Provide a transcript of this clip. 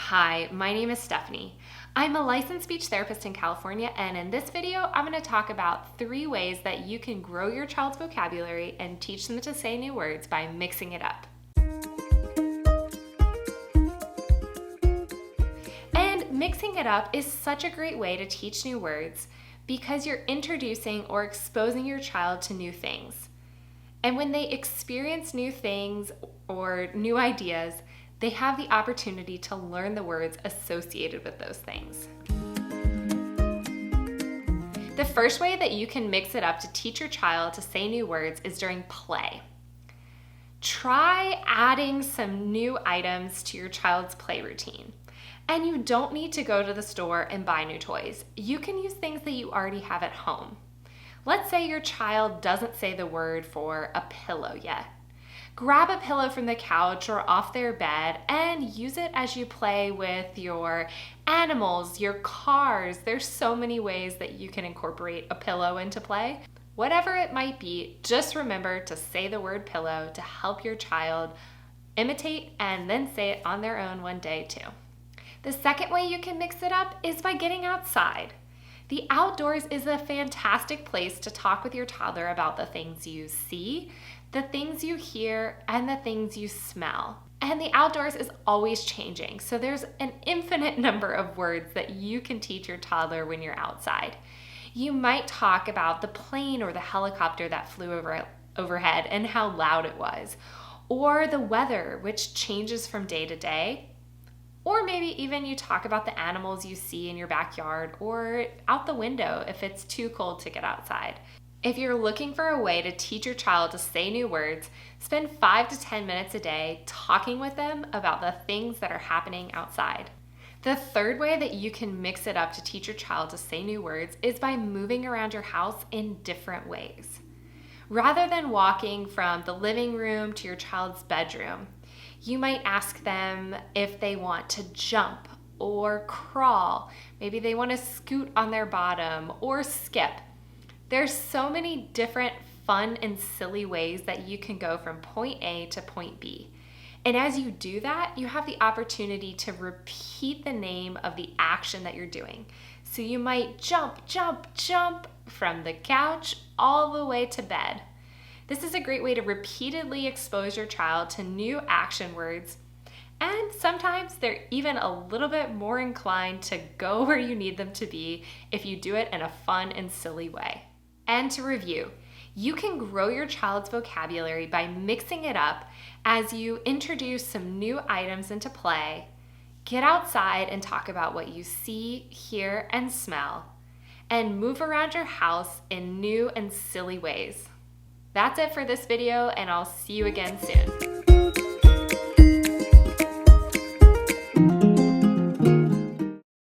Hi, my name is Stephanie. I'm a licensed speech therapist in California, and in this video, I'm going to talk about 3 ways that you can grow your child's vocabulary and teach them to say new words by mixing it up. And mixing it up is such a great way to teach new words because you're introducing or exposing your child to new things. And when they experience new things or new ideas, they have the opportunity to learn the words associated with those things. The first way that you can mix it up to teach your child to say new words is during play. Try adding some new items to your child's play routine. And you don't need to go to the store and buy new toys. You can use things that you already have at home. Let's say your child doesn't say the word for a pillow yet. Grab a pillow from the couch or off their bed and use it as you play with your animals, your cars. There's so many ways that you can incorporate a pillow into play. Whatever it might be, just remember to say the word pillow to help your child imitate and then say it on their own one day too. The second way you can mix it up is by getting outside. The outdoors is a fantastic place to talk with your toddler about the things you see, the things you hear, and the things you smell. And the outdoors is always changing, so there's an infinite number of words that you can teach your toddler when you're outside. You might talk about the plane or the helicopter that flew overhead and how loud it was, or the weather, which changes from day to day. Or maybe even you talk about the animals you see in your backyard or out the window if it's too cold to get outside. If you're looking for a way to teach your child to say new words, spend 5 to 10 minutes a day talking with them about the things that are happening outside. The third way that you can mix it up to teach your child to say new words is by moving around your house in different ways. Rather than walking from the living room to your child's bedroom, you might ask them if they want to jump or crawl. Maybe they want to scoot on their bottom or skip. There's so many different fun and silly ways that you can go from point A to point B. And as you do that, you have the opportunity to repeat the name of the action that you're doing. So you might jump, jump, jump from the couch all the way to bed. This is a great way to repeatedly expose your child to new action words, and sometimes they're even a little bit more inclined to go where you need them to be if you do it in a fun and silly way. And to review, you can grow your child's vocabulary by mixing it up as you introduce some new items into play, get outside and talk about what you see, hear, and smell, and move around your house in new and silly ways. That's it for this video, and I'll see you again soon.